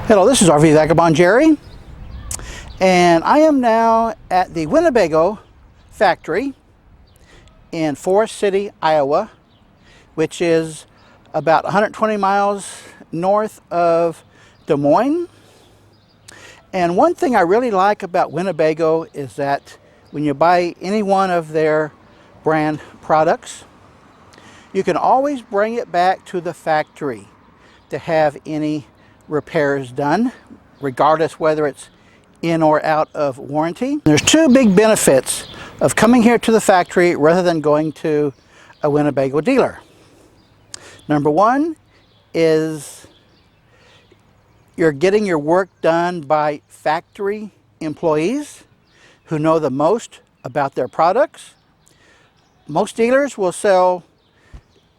Hello, this is RV Vagabond Jerry, and I am now at the Winnebago factory in Forest City, Iowa, which is about 120 miles north of Des Moines. And one thing I really like about Winnebago is that when you buy any one of their brand products, you can always bring it back to the factory to have any repairs done, regardless whether it's in or out of warranty. There's two big benefits of coming here to the factory rather than going to a Winnebago dealer. Number one is you're getting your work done by factory employees who know the most about their products. Most dealers will sell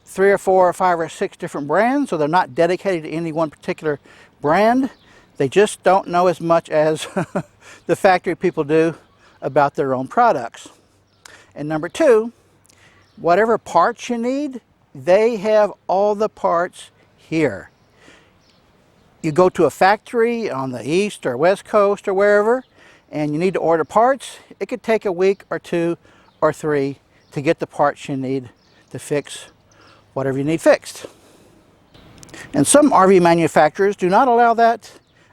3 or 4 or 5 or 6 different brands, so they're not dedicated to any one particular brand. They just don't know as much as the factory people do about their own products. And number two, whatever parts you need, they have all the parts here. You go to a factory on the east or west coast or wherever, and you need to order parts, it could take a week or 2 or 3 to get the parts you need to fix whatever you need fixed. And some RV manufacturers do not allow that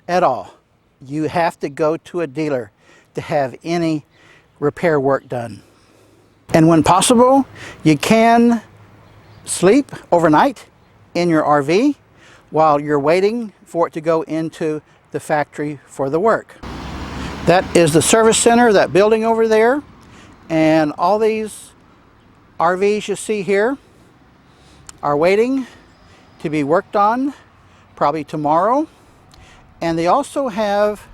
at all. You have to go to a dealer to have any repair work done. And when possible, you can sleep overnight in your RV while you're waiting for it to go into the factory for the work. That is the service center, that building over there, and all these RVs you see here are waiting to be worked on probably tomorrow. And they also have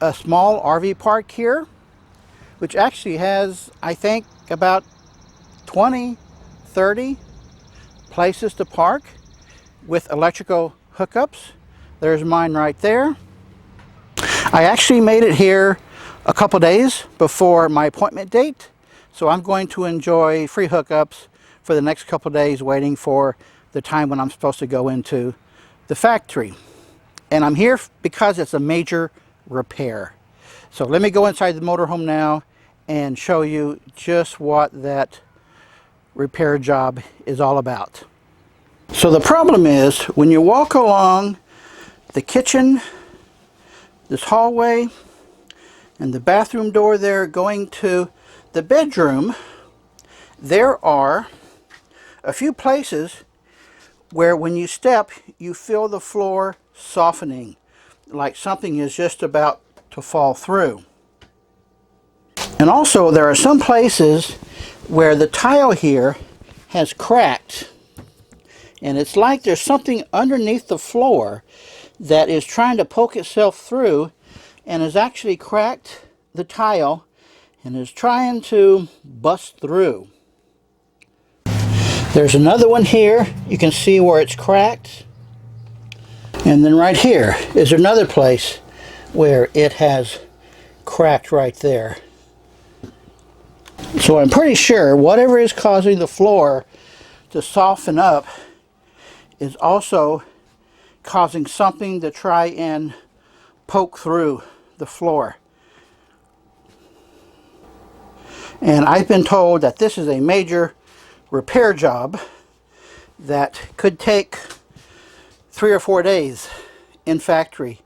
a small RV park here, which actually has, I think, about 20, 30 places to park with electrical hookups. There's mine right there. I actually made it here a couple days before my appointment date, so I'm going to enjoy free hookups for the next couple days waiting for the time when I'm supposed to go into the factory. And I'm here because it's a major repair. So let me go inside the motorhome now and show you just what that repair job is all about. So the problem is when you walk along the kitchen, this hallway, and the bathroom door there going to the bedroom, there are a few places where when you step, you feel the floor softening, like something is just about to fall through. And also there are some places where the tile here has cracked, and it's like there's something underneath the floor that is trying to poke itself through and has actually cracked the tile and is trying to bust through. There's another one here. You can see where it's cracked. And then right here is another place where it has cracked right there. So I'm pretty sure whatever is causing the floor to soften up is also causing something to try and poke through the floor. And I've been told that this is a major repair job that could take 3 or 4 days in factory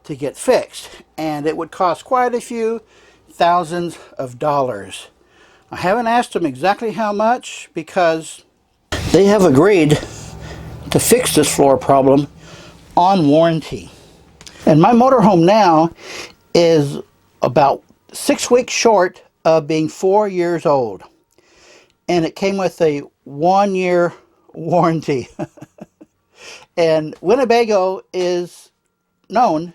to get fixed, and it would cost quite a few thousands of dollars. I haven't asked them exactly how much because they have agreed to fix this floor problem on warranty. And my motorhome now is about 6 weeks short of being 4 years old. And it came with a 1-year warranty. And Winnebago is known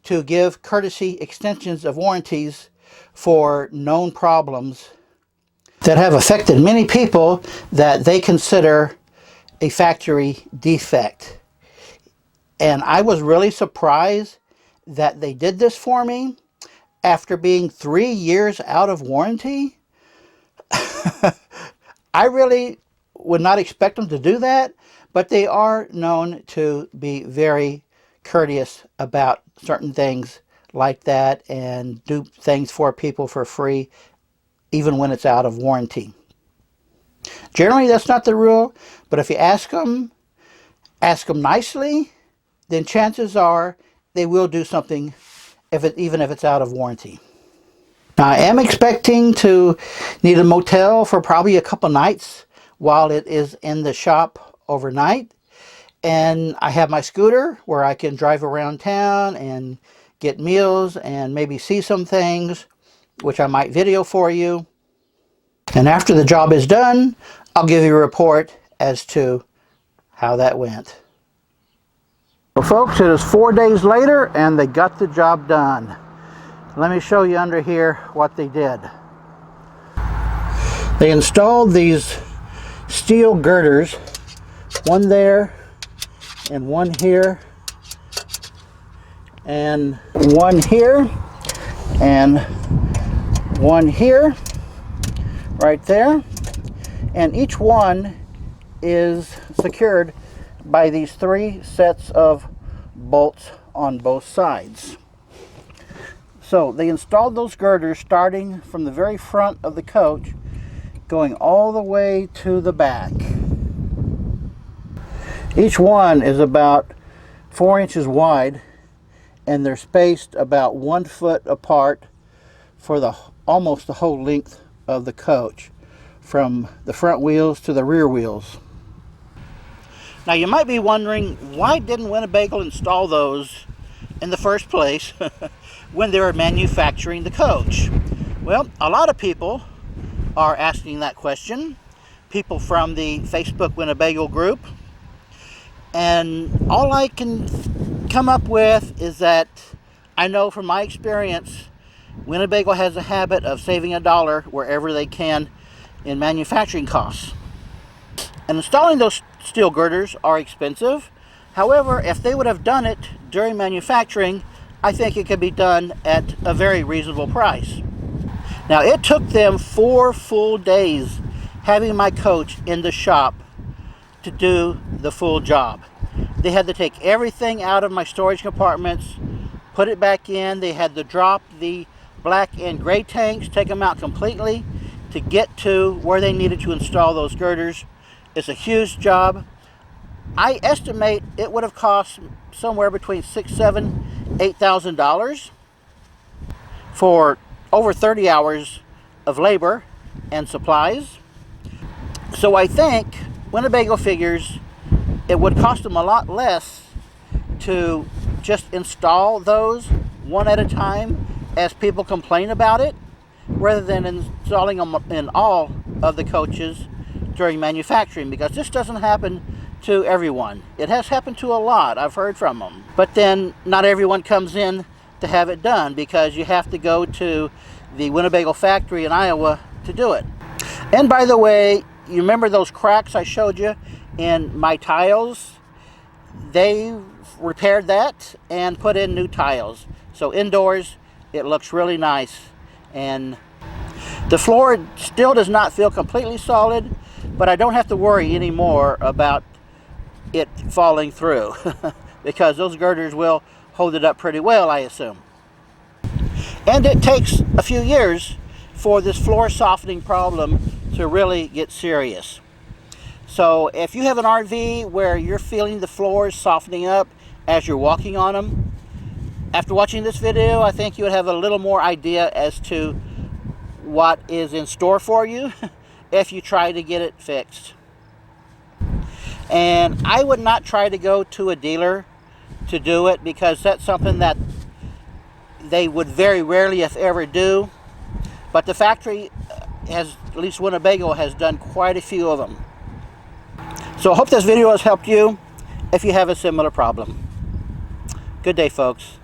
to give courtesy extensions of warranties for known problems that have affected many people that they consider a factory defect. And I was really surprised that they did this for me after being 3 years out of warranty. I really would not expect them to do that, but they are known to be very courteous about certain things like that and do things for people for free, even when it's out of warranty. Generally, that's not the rule, but if you ask them nicely, then chances are they will do something even if it's out of warranty. Now, I am expecting to need a motel for probably a couple nights while it is in the shop overnight. And I have my scooter where I can drive around town and get meals and maybe see some things, which I might video for you. And after the job is done, I'll give you a report as to how that went. Well, folks, it is 4 days later and they got the job done. Let me show you under here what they did. They installed these steel girders, one there and one here and one here and one here, right there, and each one is secured by these 3 sets of bolts on both sides. So they installed those girders starting from the very front of the coach, going all the way to the back. Each one is about 4 inches wide, and they're spaced about 1 foot apart for almost the whole length of the coach, from the front wheels to the rear wheels. Now you might be wondering, why didn't Winnebago install those in the first place when they were manufacturing the coach? Well, a lot of people are asking that question. People from the Facebook Winnebago group. And all I can come up with is that I know from my experience, Winnebago has a habit of saving a dollar wherever they can in manufacturing costs. And installing those steel girders are expensive. However, if they would have done it during manufacturing, I think it could be done at a very reasonable price. Now, it took them 4 full days having my coach in the shop to do the full job. They had to take everything out of my storage compartments, put it back in. They had to drop the black and gray tanks, take them out completely to get to where they needed to install those girders. It's a huge job. I estimate it would have cost somewhere between $6,000, $7,000, $8,000 for over 30 hours of labor and supplies. So I think Winnebago figures it would cost them a lot less to just install those one at a time as people complain about it, rather than installing them in all of the coaches during manufacturing, because this doesn't happen to everyone. It has happened to a lot. I've heard from them. But then not everyone comes in to have it done, because you have to go to the Winnebago factory in Iowa to do it. And by the way, you remember those cracks I showed you in my tiles? They repaired that and put in new tiles. So indoors, it looks really nice. And the floor still does not feel completely solid, but I don't have to worry anymore about it falling through because those girders will hold it up pretty well, I assume. And it takes a few years for this floor softening problem to really get serious. So if you have an RV where you're feeling the floors softening up as you're walking on them, after watching this video, I think you would have a little more idea as to what is in store for you if you try to get it fixed. And I would not try to go to a dealer to do it, because that's something that they would very rarely, if ever, do. But the factory has, at least Winnebago, has done quite a few of them. So I hope this video has helped you if you have a similar problem. Good day, folks.